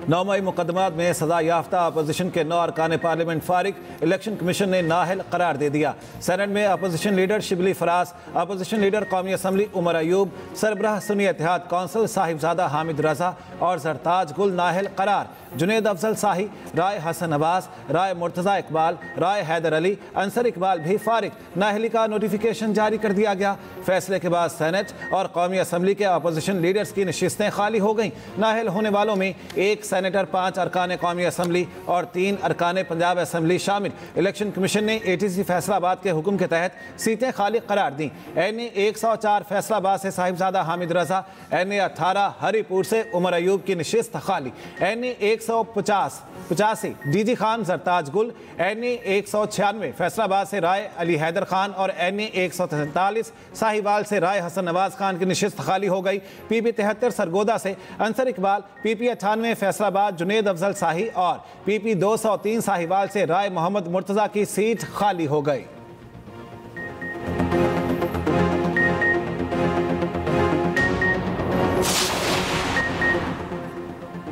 9 मई मुकदमात में सजा याफ्ता अपोजिशन के 9 अरकान पार्लियामेंट फारिग, इलेक्शन कमीशन ने नाअहल करार दे दिया। सेनेट में opposition leader Shibli Faraz, opposition leader कौमी असम्बली उमर अयूब, सरबराह सुन्नी इत्तेहाद कौंसिल साहिबजादा हामिद रजा और सरताज गुल नाअहल करार। जुनेद अफजल शाही, राय हसन अब्बास, राय मुर्तज़ा इकबाल, राय हैदर अली, अंसर इकबाल भी फारिग। नाअहली का नोटिफिकेशन जारी कर दिया गया। फैसले के बाद सेनेट और कौमी असम्बली के अपोजिशन लीडर्स की नशिस्तें खाली हो गईं। नाअहल होने वालों में 1 सेनेटर, 5 अरकान कौमी असम्बली और 3 अरकान पंजाब असम्बली शामिल। इलेक्शन कमीशन ने ATC फैसलाबाद के हुक्म के तहत सीटें खाली करार दी। NA 104 फैसलाबाद से साहिबजादा हामिद रजा, NA 18 हरीपुर से उमर अयूब की नशिस्त खाली। NA 185 DG खान सरताज गुल, NA 196 फैसलाबाद से राय अली हैदर खान और NA 143 साहिवाल से राय हसन नवाज खान की नशिस्त खाली हो गई। PP 73 सरगोदा से अंसर इकबाल, PP 98 फैसलाबाद जुनेद अफजल शाही और PP 203 साहिवाल से राय मोहम्मद मुर्तज़ा की सीट खाली हो गई।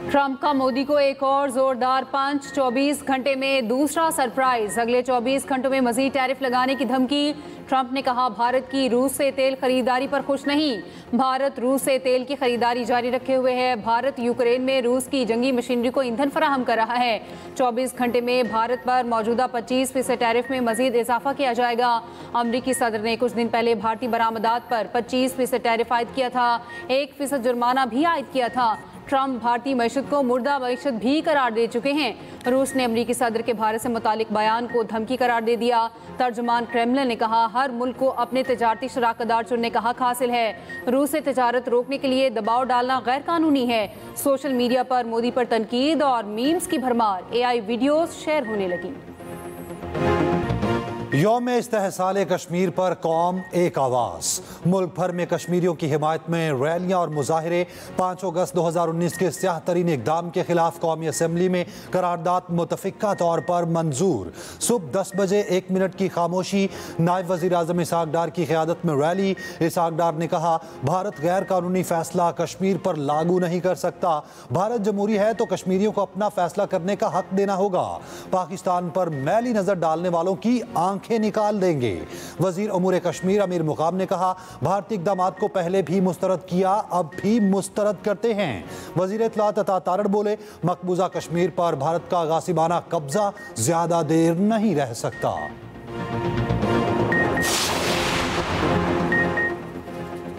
ट्रंप का मोदी को एक और जोरदार पंच, 24 घंटे में दूसरा सरप्राइज। अगले 24 घंटों में मजीद टैरिफ लगाने की धमकी। ट्रंप ने कहा भारत की रूस से तेल खरीदारी पर खुश नहीं। भारत रूस से तेल की खरीदारी जारी रखे हुए है। भारत यूक्रेन में रूस की जंगी मशीनरी को ईंधन फराहम कर रहा है। 24 घंटे में भारत पर मौजूदा 25% टैरिफ में मजीद इजाफा किया जाएगा। अमरीकी सदर ने कुछ दिन पहले भारतीय बरामदात पर 25% टैरिफ आयद किया था। 1% जुर्माना भी आयद किया था। ट्रंप भारतीय मईशत को मुर्दा मईशत भी करार दे चुके हैं। रूस ने अमरीकी सदर के भारत से मुतालिक बयान को धमकी करार दे दिया। तर्जुमान क्रेमलिन ने कहा हर मुल्क को अपने तजारती शराकतदार चुनने का हक हासिल है। रूस से तजारत रोकने के लिए दबाव डालना गैर कानूनी है। सोशल मीडिया पर मोदी पर तनकीद और मीम्स की भरमार, AI वीडियोस शेयर होने लगी। यौम इस्तेहसाल कश्मीर पर कौम एक आवाज़। मुल्क भर में कश्मीरियों की हिमायत में रैलियां और मुजाहरे। 5 अगस्त 2019 के स्याह तरीन इक़दाम के खिलाफ कौमी असम्बली में करारदाद मुतफ़िक़ा तौर पर मंजूर। सुबह 10 बजे 1 मिनट की खामोशी। नायब वज़ीर आज़म इसहाक़ डार की क़यादत में रैली। इसहाक़ डार ने कहा भारत गैर कानूनी फ़ैसला कश्मीर पर लागू नहीं कर सकता। भारत जमहूरी है तो कश्मीरियों को अपना फ़ैसला करने का हक देना होगा। पाकिस्तान पर मैली नज़र डालने वालों की आंखें निकाल देंगे। वजीर उमूर कश्मीर अमीर मुकाम ने कहा भारतीय इक़दामात को पहले भी मुस्तरद किया, अब भी मुस्तरद करते हैं। वजीर इत्तलात अता तारड़ बोले मकबूजा कश्मीर पर भारत का गासिबाना कब्जा ज्यादा देर नहीं रह सकता।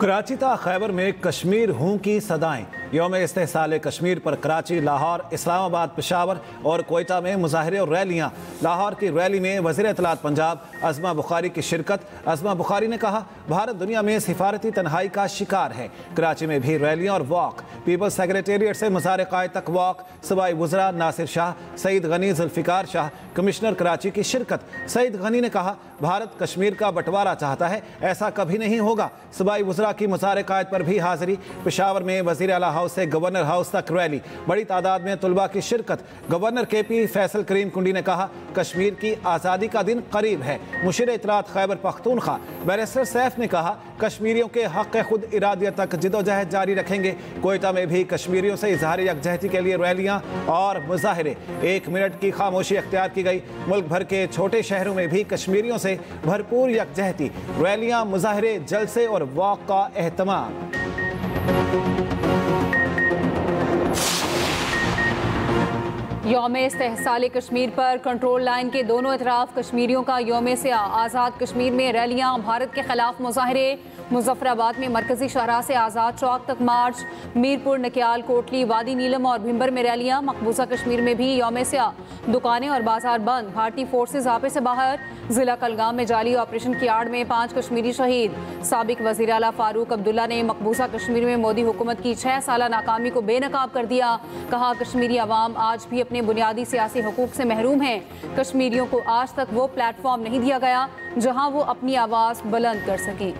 कराची ता खैबर में कश्मीर हूँ की सदाएं। यौम इस्तेहसाल कश्मीर पर कराची, लाहौर, इस्लामाबाद, पेशावर और कोयटा में मुजाहरे और रैलियाँ। लाहौर की रैली में वज़ीर इत्तलात पंजाब अज़मा बुखारी की शिरकत। अज़मा बुखारी ने कहा भारत दुनिया में सिफारती तन्हाई का शिकार है। कराची में भी रैलियाँ और वॉक। पीपल्स सेक्रेटेरिएट से मज़ार क़ायद तक वॉक। सूबाई वज़रा नासिर शाह, सईद गनी, जुल्फ़िकार शाह, कमिश्नर कराची की शिरकत। सईद गनी ने कहा भारत कश्मीर का बंटवारा चाहता है, ऐसा कभी नहीं होगा। सूबाई वज़रा की मज़ार क़ायद पर भी हाज़िरी। पेशावर में वज़ीर आला हाउस से गवर्नर हाउस तक रैली। बड़ी तादाद में तुलबा की शिरकत। गवर्नर KP फैसल करीम कुंडी ने कहा कश्मीर की आज़ादी का दिन करीब है। मुशीर इत्तलात खैबर पख्तूनख्वा बैरिस्टर सैफ ने कहा कश्मीरियों के हक़ खुद इरादियत तक जिदोजहद जारी रखेंगे। कोयटा में भी कश्मीरियों से इजहार यकजहती के लिए रैलियाँ और मुजाहरे। 1 मिनट की खामोशी अख्तियार की गई। मुल्क भर के छोटे शहरों में भी कश्मीरियों से भरपूर यकजहती, रैलियाँ, मुजाहरे, जलसे और वॉक का एहतमाम। यौम इस्तेहसाल कश्मीर पर कंट्रोल लाइन के दोनों अतराफ कश्मीरियों का यौम से आज़ाद कश्मीर में रैलियाँ, भारत के खिलाफ मुजाहरे। मुजफ्फराबाद में मरकजी शाहराह से आज़ाद चौक तक मार्च। मीरपुर, नकियाल, कोटली, वादी नीलम और भिंबर में रैलियाँ। मकबूजा कश्मीर में भी यौम से दुकानें और बाजार बंद। भारतीय फोर्सेज आपे से बाहर। जिला कलगाम में जाली ऑपरेशन की आड़ में 5 कश्मीरी शहीद। साबिक वज़ीर आला फारूक अब्दुल्ला ने मकबूजा कश्मीर में मोदी हुकूमत की 6 साला नाकामी को बेनकाब कर दिया। कहा कश्मीरी अवाम आज भी अपने बुनियादी सियासी हुकूक से महरूम हैं। कश्मीरियों को आज तक वो प्लेटफॉर्म नहीं दिया गया जहां वो अपनी आवाज़ बुलंद कर सकें।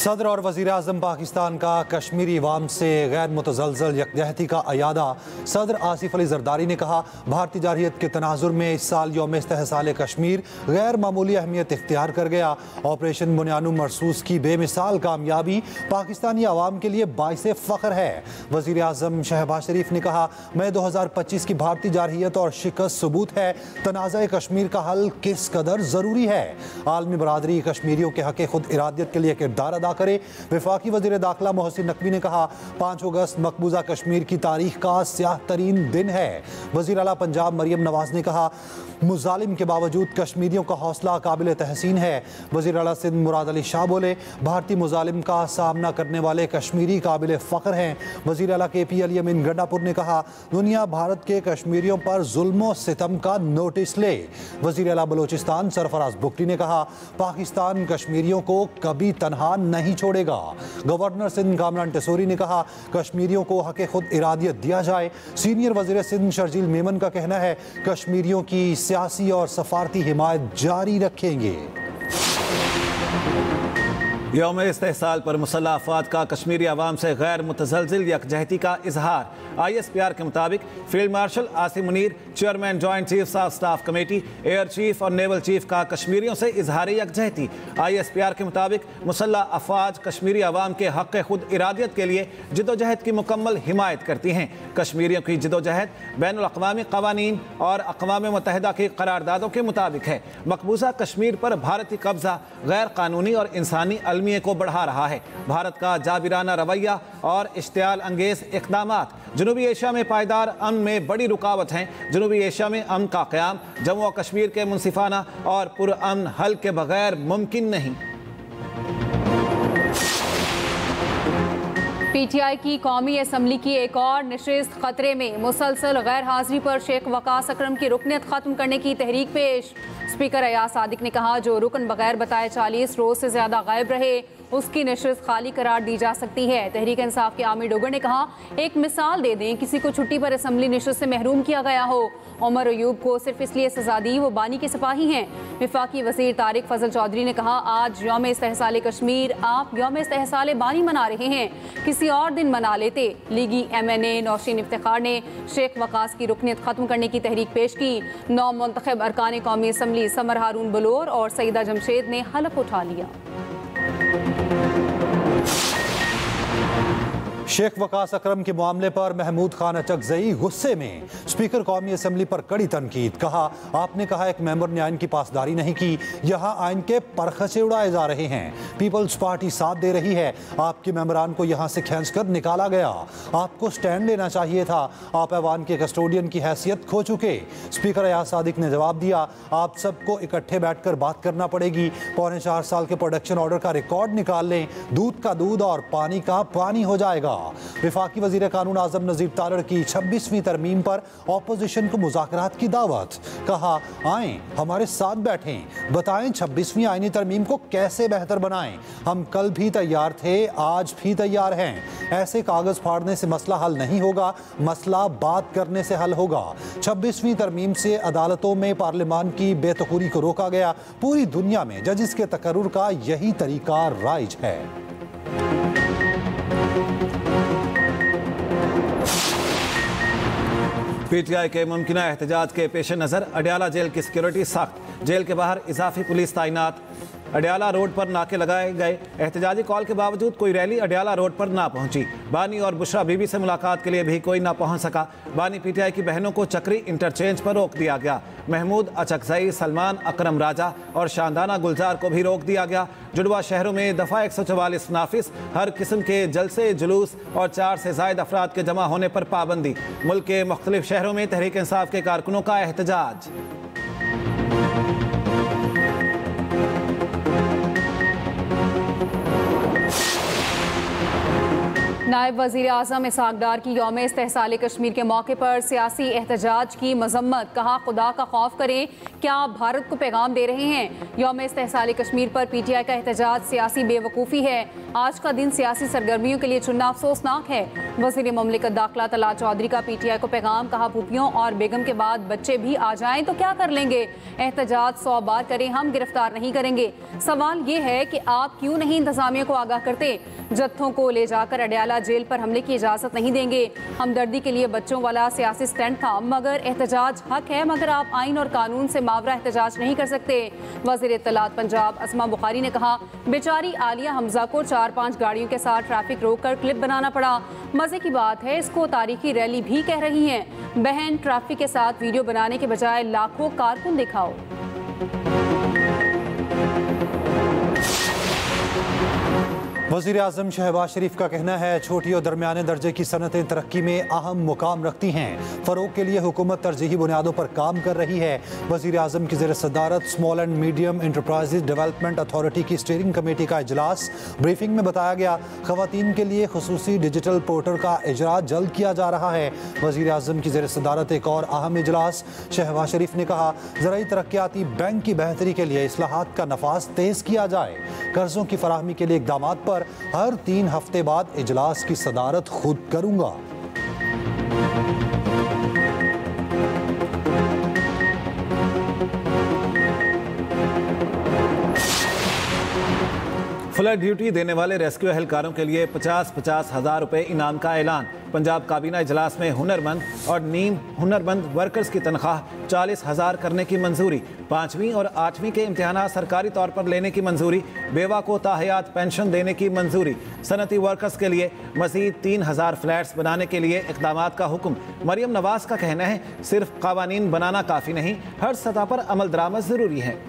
सदर और वज़ीर आज़म पाकिस्तान का कश्मीरी अवाम से गैर मुतज़लज़ल यकजहती का अयादा। सदर आसिफ अली ज़रदारी ने कहा, भारतीय जारहियत के तनाजुर में इस साल यौम इस्तेहसाल कश्मीर गैर मामूली अहमियत इख्तियार कर गया। ऑपरेशन बुनियानुम मरसूस की बेमिसाल कामयाबी पाकिस्तानी अवाम के लिए बाइसे फ़ख्र है। वज़ीर आज़म शहबाज शरीफ ने कहा, मई 2025 की भारतीय जारहियत और शिकस्त सबूत है तनाज़ा कश्मीर का हल किस कदर ज़रूरी है। आलमी बरादरी कश्मीरियों के हक़ खुद इरादियत के लिए किरदार अदा करे। वफाकी वज़ीर दाखिला मोहसिन नकवी ने कहा, 5 अगस्त मकबूजा कश्मीर की तारीख का स्याह तरीन दिन है। वज़ीर आला पंजाब मरियम नवाज ने कहा, मुजालिम के बावजूद कश्मीरियों का हौसला काबिल तहसीन है। वज़ीर आला सिंध मुराद अली शाह बोले, भारतीय मुजालिम का सामना करने वाले कश्मीरी काबिल फ़ख्र हैं। वज़ीर आला KP अली अमीन गंडापुर ने कहा, दुनिया भारत के कश्मीरियों पर जुल्म सितम का नोटिस ले। वज़ीर आला बलोचिस्तान सरफराज बुगटी ने कहा, पाकिस्तान कश्मीरियों को कभी तनहा नहीं छोड़ेगा। गवर्नर सिंध कामरान टेसोरी ने कहा, कश्मीरियों को हक़ खुद इरादियत दिया जाए। सीनियर वज़ीर सिंध शर्जील मेमन का कहना है, कश्मीरियों की सियासी और सफारती हिमायत जारी रखेंगे। यौम इस्तेहसाल पर मुसल्लह अफवाद का कश्मीरी अवाम से गैर मुतज़लज़िल यकजहती का इजहार। ISPR के मुताबिक field marshal Asim Munir, chairman joint chiefs of staff committee, air chief और नेवल चीफ का कश्मीरियों से इजहार यकजहती। ISPR के मुताबिक मुसल्लह अफवाज कश्मीरी अवाम के हक़ खुद इरादियत के लिए जिदोजहद की मुकम्मल हिमायत करती हैं। कश्मीरियों की जिदोजहद बैनुल अक़वामी क़वानीन और अक़वाम मुत्तहिदा की करारदादों के मुताबिक है। मकबूजा कश्मीर पर भारतीय कब्जा गैर कानूनी और इंसानी अलमिये को बढ़ा रहा है। भारत का जाबिराना रवैया और इश्तियाल अंगेज इक़दामात जनूबी एशिया में पायदार अमन में बड़ी रुकावत हैं। जनूबी एशिया में अमन का क़याम जम्मू और कश्मीर के मुनसिफाना और पुरअमन हल के बगैर मुमकिन नहीं। PTI की कौमी असम्बली की एक और नशिस्त खतरे में। मुसलसल गैर हाजिरी पर शेख वकास अकरम की रुकनियत खत्म करने की तहरीक पेश। स्पीकर अयाज सादिक ने कहा, जो रुकन बगैर बताए 40 रोज से ज्यादा गायब रहे उसकी नशिस्त खाली करार दी जा सकती है। तहरीक इंसाफ के आमिर डोगर ने कहा, एक मिसाल दे दें, किसी को छुट्टी पर असम्बली नशिस्त से महरूम किया गया हो। उमर अयूब को सिर्फ इसलिए सजा दी वो बानी के सिपाही हैं। वफाकी वजीर तारिक फजल चौधरी ने कहा, आज यौम इस्तेहसाल कश्मीर, आप यौम इस्तेहसाल बानी मना रहे हैं, किसी और दिन मना लेते। लीगी MNA नौशीन इफ्तिखार ने शेख वकास की रुकनियत खत्म करने की तहरीक पेश की। 9 मुंतखब अरकान कौमी असम्बली समर हारून बलोर और सईदा जमशेद ने हलफ उठा लिया। शेख वकास अकरम के मामले पर महमूद खान अचकजई गुस्से में। स्पीकर कौमी असम्बली पर कड़ी तनकीद। कहा, आपने कहा एक मेंबर ने आइन की पासदारी नहीं की, यहाँ आइन के परखचे उड़ाए जा रहे हैं। पीपल्स पार्टी साथ दे रही है, आपके मेंबरान को यहाँ से खींचकर निकाला गया। आपको स्टैंड लेना चाहिए था, आप ऐवान के कस्टोडियन की हैसियत खो चुके। स्पीकर अयाज सादिक ने जवाब दिया, आप सबको इकट्ठे बैठकर बात करना पड़ेगी। 4.25 साल के प्रोडक्शन ऑर्डर का रिकॉर्ड निकाल लें, दूध का दूध और पानी का पानी हो जाएगा। वफाकी वजीर कानून आजम नजीर तारड़ की 26वीं तरमीम पर ऑपोजिशन को मुज़ाकरात की दावत। कहा, आएं हमारे साथ बैठें, बताएं 26वीं आईनी तरमीम को कैसे बेहतर बनाएं। हम कल भी तैयार थे, आज भी तैयार हैं। ऐसे कागज फाड़ने से मसला हल नहीं होगा, मसला बात करने से हल होगा। 26वीं तरमीम से अदालतों में पार्लियामान की बेतखुरी को रोका गया। पूरी दुनिया में जजिस के तकर्रुर का यही तरीका राइज है। PTI के मुमकिना एहतजाज के पेश नज़र अडयाला जेल की सिक्योरिटी सख्त। जेल के बाहर इजाफी पुलिस तैनात। अडयाला रोड पर नाके लगाए गए। एहतजाजी कॉल के बावजूद कोई रैली अडयाला रोड पर ना पहुंची। बानी और बुशरा बीबी से मुलाकात के लिए भी कोई ना पहुंच सका। बानी PTI की बहनों को चक्री इंटरचेंज पर रोक दिया गया। महमूद अचकजई, सलमान अकरम राजा और शानदाना गुलजार को भी रोक दिया गया। जुड़वा शहरों में दफ़ा 144 नाफिस, हर किस्म के जलसे जुलूस और 4 से ज़ायद अफराद के जमा होने पर पाबंदी। मुल्क के मुख्तलिफ शहरों में तहरीक इंसाफ के कारकुनों का एहतजाज। नायब वज़ीर आज़म इसहाक डार की यौम इस्तेहसाल कश्मीर के मौके पर सियासी एहतजाज की मजम्मत। कहा, खुदा का खौफ करें, क्या आप भारत को पैगाम दे रहे हैं? यौम इस्तेहसाल कश्मीर पर PTI का एहतजाज सियासी बेवकूफ़ी है। आज का दिन सियासी सरगर्मियों के लिए चुनना अफसोसनाक है। वज़ीर ममलिकत दाखिला तलाल चौधरी का PTI को पैगाम। कहा, भूपियों और बेगम के बाद बच्चे भी आ जाएं तो क्या कर लेंगे? एहतजाज 100 बार करें, हम गिरफ्तार नहीं करेंगे। सवाल ये है कि आप क्यों नहीं इंतजामिया को आगाह करते? जत्थों को ले जाकर अडयाला जेल पर हमले की इजाज़त नहीं देंगे। हमदर्दी के लिए बच्चों वाला सियासी स्टैंड था, मगर एहतजाज हक है, मगर आप आइन और कानून से मावरा एहतजाज नहीं कर सकते। वज़ीर इत्तलात पंजाब असमा बुखारी ने कहा, बेचारी आलिया हमजा को 4-5 गाड़ियों के साथ ट्रैफिक रोक कर क्लिप बनाना पड़ा। मजे की बात है, इसको तारीखी रैली भी कह रही हैं। बहन, ट्रैफिक के साथ वीडियो बनाने के बजाय लाखों कारकुन दिखाओ। वज़ीर आज़म शहबाज शरीफ का कहना है, छोटी और दरमियाने दर्जे की सनतें तरक्की में अहम मुकाम रखती हैं। फ़रोग के लिए हुकूमत तरजीही बुनियादों पर काम कर रही है। वज़ीर आज़म की ज़ेर सदारत small and medium enterprises development authority की स्टीयरिंग कमेटी का इजलास। ब्रीफिंग में बताया गया, ख़वातीन के लिए खुसूसी डिजिटल पोर्टल का इजरा जल्द किया जा रहा है। वज़ीर आज़म की ज़ेर सदारत एक और अहम इजलास। शहबाज शरीफ ने कहा, ज़राई तरक्याती बैंक की बेहतरी के लिए इस्लाहात का नफाज तेज़ किया जाए। कर्ज़ों की फराहमी के लिए इक़दामात पर हर 3 हफ्ते बाद इजलास की सदारत खुद करूंगा। फ्लड ड्यूटी देने वाले रेस्क्यू एहलकारों के लिए 50-50 हज़ार रुपये इनाम का ऐलान। पंजाब काबीना इजलास में हुनरमंद और नीम हुनरमंद वर्कर्स की तनख्वाह 40,000 करने की मंजूरी। 5वीं और 8वीं के इम्तिहान सरकारी तौर पर लेने की मंजूरी। बेवा को ताहयात पेंशन देने की मंजूरी। सनती वर्कर्स के लिए मज़ीद 3,000 फ्लैट्स बनाने के लिए इक़दामात का हुक्म। मरियम नवाज का कहना है, सिर्फ कावानीन बनाना काफ़ी नहीं, हर सतह पर अमल दरामद ज़रूरी है।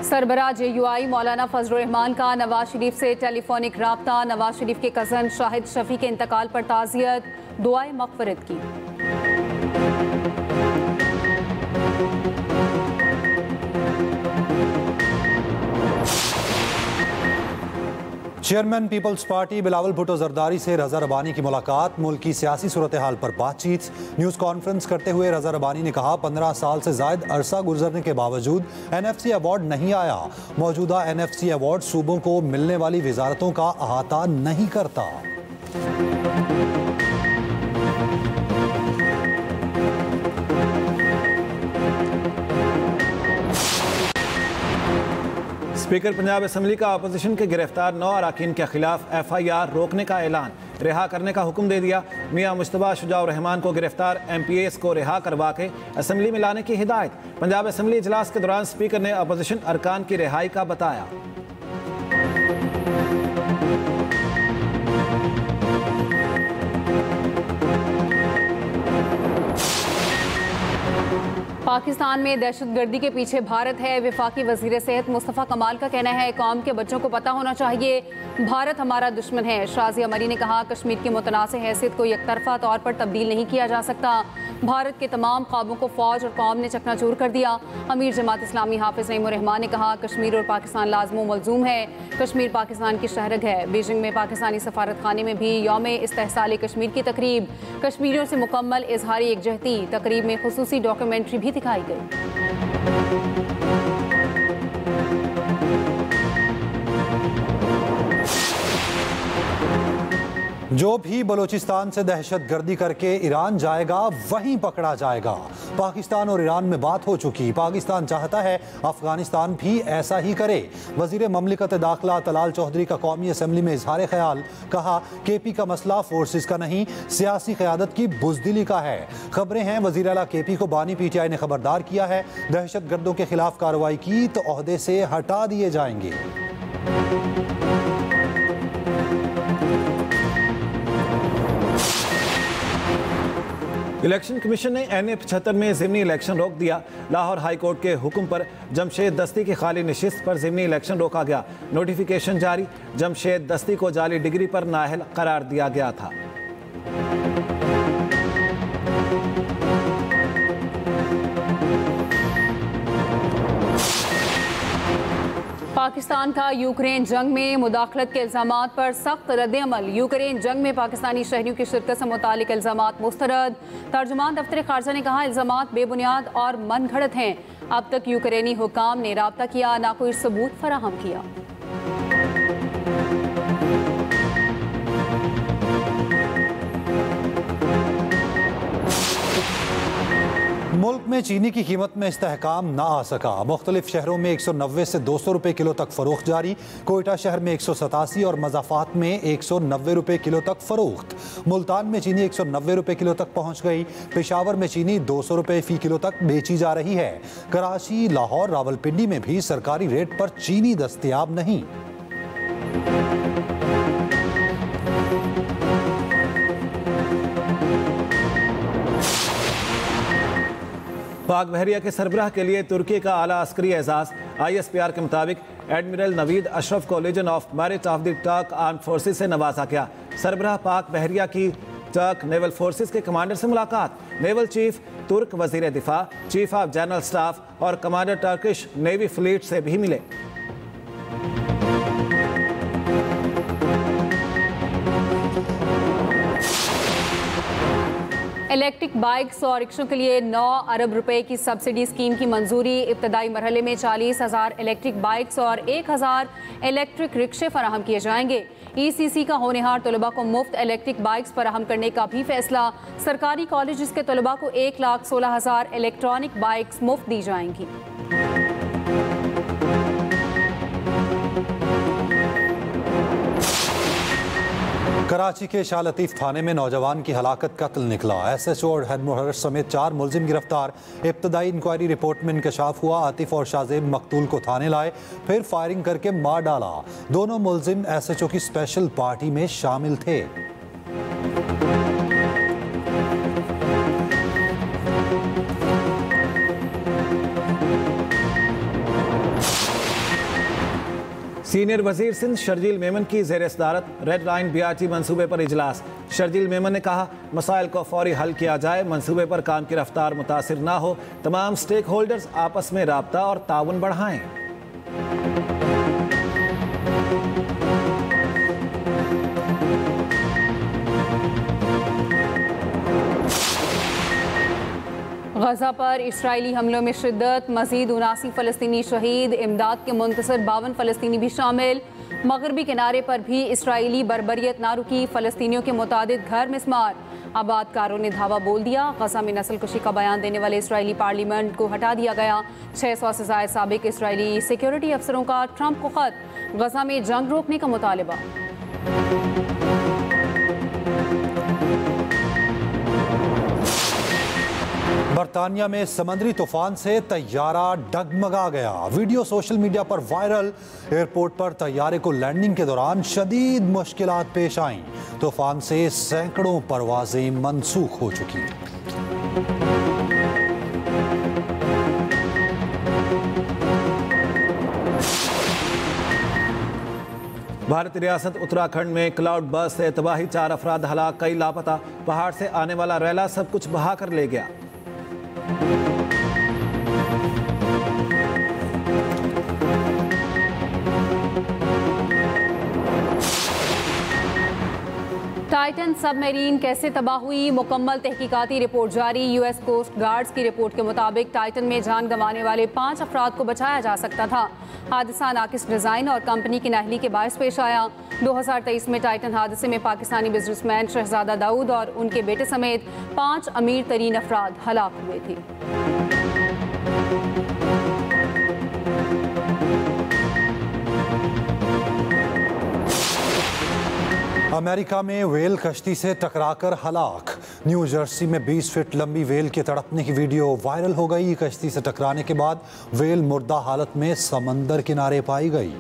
सरबराह JUI मौलाना फजलुर रहमान का नवाज शरीफ से टेलीफोनिक राब्ता। नवाज शरीफ के कज़न शाहिद शफी के इंतकाल पर ताज़ियत, दुआए मग़फ़िरत की। चेयरमैन पीपल्स पार्टी बिलावल भुट्टो जरदारी से रज़ा रबानी की मुलाकात। मुल्क की सियासी सूरत हाल पर बातचीत। न्यूज़ कॉन्फ्रेंस करते हुए रज़ा रबानी ने कहा, 15 साल से ज़ायद अरसा गुजरने के बावजूद NFC अवार्ड नहीं आया। मौजूदा NFC अवार्ड सूबों को मिलने वाली वजारतों का अहाता नहीं करता। स्पीकर पंजाब असम्बली का अपोजिशन के गिरफ्तार 9 अरकान के खिलाफ FIR रोकने का ऐलान। रिहा करने का हुक्म दे दिया। मियां मुश्तबा शुजाउर रहमान को गिरफ्तार MPAs को रिहा करवा के असम्बली में लाने की हिदायत। पंजाब असम्बली इजलास के दौरान स्पीकर ने अपोजिशन अरकान की रिहाई का बताया। पाकिस्तान में दहशतगर्दी के पीछे भारत है। वफाकी वजीर सेहत मुस्तफ़ा कमाल का कहना है, कौम के बच्चों को पता होना चाहिए भारत हमारा दुश्मन है। शाजिया मरी ने कहा, कश्मीर की मुतनाज़ हैसियत को एकतरफा तौर पर तब्दील नहीं किया जा सकता। भारत के तमाम ख्वाबों को फौज और कौम ने चकनाचूर कर दिया। अमीर जमात इस्लामी हाफिज नईमुर रहमान ने कहा, कश्मीर और पाकिस्तान लाज़िम मलजूम है। कश्मीर पाकिस्तान की शहरग है। बीजिंग में पाकिस्तानी सफारत खाने में भी यौम इस्तेहसाल कश्मीर की तकरीब। कश्मीरियों से मुकम्मल इजहारी एकजहती। तकरीब में खुसूसी डॉक्यूमेंट्री भी दिखाई गई। जो भी बलूचिस्तान से दहशतगर्दी करके ईरान जाएगा वहीं पकड़ा जाएगा। पाकिस्तान और ईरान में बात हो चुकी। पाकिस्तान चाहता है अफगानिस्तान भी ऐसा ही करे। वजीर ममलिकत दाखिला तलाल चौधरी का कौमी असम्बली में इजहार ख्याल। कहा, KP का मसला फोर्सेस का नहीं, सियासी क़यादत की बुज़दिली का है। खबरें हैं वज़ीर आला KP को बानी PTI ने खबरदार किया है, दहशतगर्दों के खिलाफ कार्रवाई की तो ओहदे से हटा दिए जाएंगे। इलेक्शन कमीशन ने NA 75 में ज़िमनी इलेक्शन रोक दिया। लाहौर हाई कोर्ट के हुक्म पर जमशेद दस्ती की खाली नशिस्त पर ज़िमनी इलेक्शन रोका गया। नोटिफिकेशन जारी। जमशेद दस्ती को जाली डिग्री पर नाअहल करार दिया गया था। पाकिस्तान का यूक्रेन जंग में मुदाखलत के इल्जामात पर सख्त रद्द-ए-अमल। यूक्रेन जंग में पाकिस्तानी शहरियों की शिरकत से मुतालिक इल्जामात मुस्तरद। तर्जुमान दफ्तर खारजा ने कहा इल्जामात बेबुनियाद और मन घड़त हैं। अब तक यूक्रेनी हुकाम ने राब्ता किया, ना कोई सबूत फराहम किया। मुल्क में चीनी की कीमत में इस्तेहकाम ना आ सका। मुख्तलिफ शहरों में 190 से 200 रुपये किलो तक फरोख्त जारी। कोयटा शहर में 187 और मज़ाफ़ात में 190 रुपये किलो तक फरोख्त। मुल्तान में चीनी 190 रुपये किलो तक पहुँच गई। पेशावर में चीनी 200 रुपये फ़ी किलो तक बेची जा रही है। कराची, लाहौर, रावलपिंडी में भी सरकारी रेट पर चीनी दस्तयाब नहीं। पाक बहरिया के सरबराह के लिए तुर्की का आला अस्करी एजाज। ISPR के मुताबिक एडमिरल नवीद अशरफ को legion of merit of the Turk armed forces से नवाजा गया। सरबराह पाक बहरिया की टर्क नेवल फोर्सेस के कमांडर से मुलाकात। नेवल चीफ, तुर्क वजीर दिफा, चीफ ऑफ जनरल स्टाफ और कमांडर टर्किश नेवी फ्लीट से भी मिले। इलेक्ट्रिक बाइक्स और रिक्शों के लिए 9 अरब रुपए की सब्सिडी स्कीम की मंजूरी। इब्तदाई मरहले में 40,000 इलेक्ट्रिक बाइक्स और 1,000 इलेक्ट्रिक रिक्शे फराहम किए जाएंगे। ECC का होनहार तलबा को मुफ्त इलेक्ट्रिक बाइक्स फराहम करने का भी फैसला। सरकारी कॉलेज के तलबा को 1,16,000 इलेक्ट्रॉनिक बाइक्स मुफ्त दी जाएंगी। कराची के शाह लतीफ थाने में नौजवान की हलाकत कत्ल निकला। SHO और हेड मुहर्रिर समेत 4 मुलजिम गिरफ्तार। इब्तदाई इंक्वायरी रिपोर्ट में इंकशाफ हुआ आतिफ और शाहजेब मकतूल को थाने लाए, फिर फायरिंग करके मार डाला। दोनों मुलजिम SHO की स्पेशल पार्टी में शामिल थे। सीनियर वजीर सिंध शर्जील मेमन की ज़ेर सदारत रेड लाइन BRT मंसूबे पर इजलास। शर्जील मेमन ने कहा मसाइल को फौरी हल किया जाए, मंसूबे पर काम की रफ्तार मुतासिर ना हो, तमाम स्टेक होल्डर्स आपस में राब्ता और ताउन बढ़ाएं। गजा पर इसराइली हमलों में शिद्दत, मजीद 79 फ़लस्तीनी शहीद। इमदाद के मुंतसर 52 फ़लस्तीनी भी शामिल। मगरबी किनारे पर भी इसराइली बर्बरियत ना रुकी, फ़लस्तीनियों के मुतादिद घर मिस्मार। आबादकारों ने धावा बोल दिया। गजा में नस्ल कुशी का बयान देने वाले इसराइली पार्लियामेंट को हटा दिया गया। 600 से ज़ायद साबिक इसराइली सिक्योरिटी अफसरों का ट्रंप को खत। गजा में जंग रोकने का मुतालबा। बरतानिया में समंदरी तूफान से तैयारा डगमगा गया। वीडियो सोशल मीडिया पर वायरल। एयरपोर्ट पर तैयारे को लैंडिंग के दौरान शदीद मुश्किलात पेश आईं। तूफान से सैकड़ों परवाजें मनसूख हो चुकी। भारतीय रियासत उत्तराखंड में क्लाउड बर्स्ट से तबाही, 4 अफराद हलाक, कई लापता। पहाड़ से आने वाला रैला सब कुछ बहा कर ले गया। टाइटन सबमरीन कैसे तबाह हुई, मुकम्मल तहकीकाती रिपोर्ट जारी। US कोस्ट गार्ड्स की रिपोर्ट के मुताबिक टाइटन में जान गंवाने वाले 5 अफराद को बचाया जा सकता था। हादसा नाकिस डिज़ाइन और कंपनी की नाअहली के बायस पेश आया। 2023 में टाइटन हादसे में पाकिस्तानी बिजनेसमैन शहजादा दाऊद और उनके बेटे समेत 5 अमीर तरीन अफराद हलाक हुए थे। अमेरिका में वेल कश्ती से टकराकर हलाक। न्यू जर्सी में 20 फीट लंबी वेल के तड़पने की वीडियो वायरल हो गई। कश्ती से टकराने के बाद वेल मुर्दा हालत में समंदर किनारे पाई गई।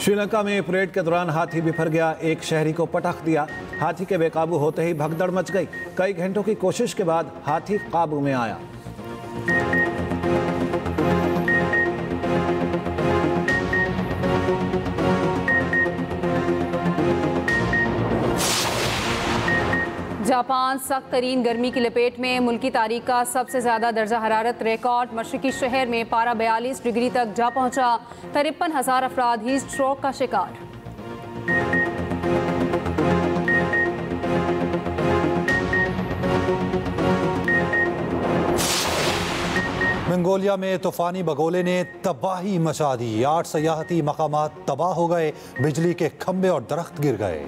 श्रीलंका में परेड के दौरान हाथी बिफर गया, एक शहरी को पटक दिया। हाथी के बेकाबू होते ही भगदड़ मच गई। कई घंटों की कोशिश के बाद हाथी काबू में आया। जापान सख्त तरीन गर्मी की लपेट में। मुल्की तारीख का सबसे ज़्यादा दर्जा हरारत रिकॉर्ड मशरकी शहर में पारा 42 डिग्री तक जा पहुंचा। 53,000 अफराद हीट स्ट्रोक का शिकार। मंगोलिया में तूफानी बगोले ने तबाही मचा दी। 8 सयाहती मकामात तबाह हो गए। बिजली के खंभे और दरख्त गिर गए।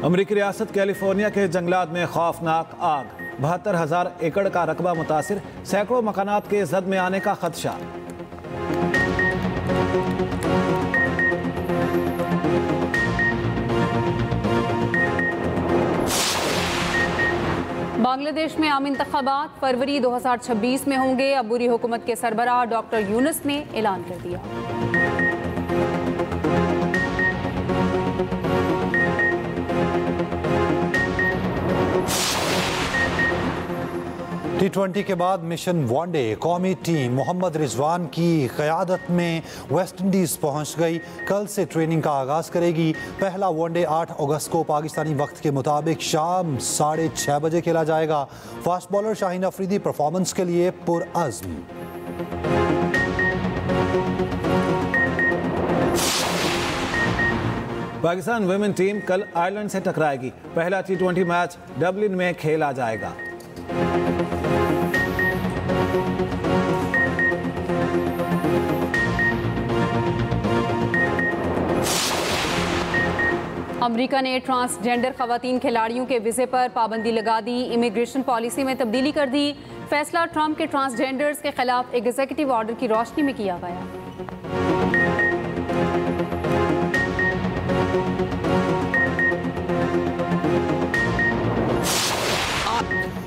अमरीकी रियासत कैलिफोर्निया के जंगलात में खौफनाक आग। 72,000 एकड़ का रकबा मुतासिर। सैकड़ों मकानात के जद में आने का खदशा। बांग्लादेश में आम इंतखाबात फरवरी 2026 में होंगे। अबूरी हुकूमत के सरबराह डॉक्टर यूनुस ने ऐलान कर दिया। T20 के बाद मिशन वनडे कौमी टीम मोहम्मद रिजवान की क़यादत में वेस्ट इंडीज़ पहुंच गई। कल से ट्रेनिंग का आगाज़ करेगी। पहला वनडे 8 अगस्त को पाकिस्तानी वक्त के मुताबिक शाम 6:30 बजे खेला जाएगा। Fast bowler Shaheen Afridi performance के लिए पुरअज़्म। पाकिस्तान वुमेन टीम कल आयरलैंड से टकराएगी। पहला T20 मैच डबलिन में खेला जाएगा। अमेरिका ने ट्रांसजेंडर खवातीन खिलाड़ियों के वीज़े पर पाबंदी लगा दी। इमिग्रेशन पॉलिसी में तब्दीली कर दी। फैसला ट्रंप के ट्रांसजेंडर्स के खिलाफ एग्जीक्यूटिव ऑर्डर की रोशनी में किया गया।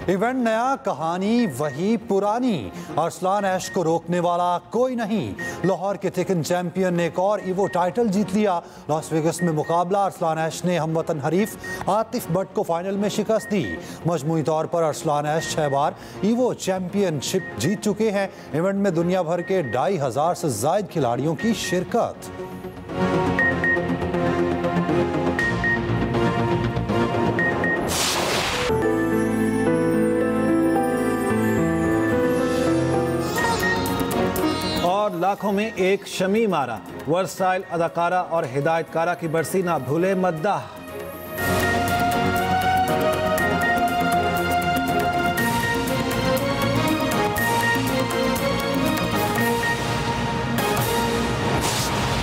इवेंट नया, कहानी वही पुरानी। अरसलान ऐश को रोकने वाला कोई नहीं। लाहौर के टेकन चैंपियन ने एक और ईवो टाइटल जीत लिया। लॉस वेगस में मुकाबला। अरसलान ऐश ने हमवतन हरीफ आतिफ भट्ट को फाइनल में शिकस्त दी। मजमूई तौर पर अरसलान ऐश 6 बार ईवो चैंपियनशिप जीत चुके हैं। इवेंट में दुनिया भर के 2,500 से जायद खिलाड़ियों की शिरकत। और लाखों में एक शमी मारा। वर्सटाइल अदाकारा और हिदायतकारा की बरसी ना भूले मद्दाह।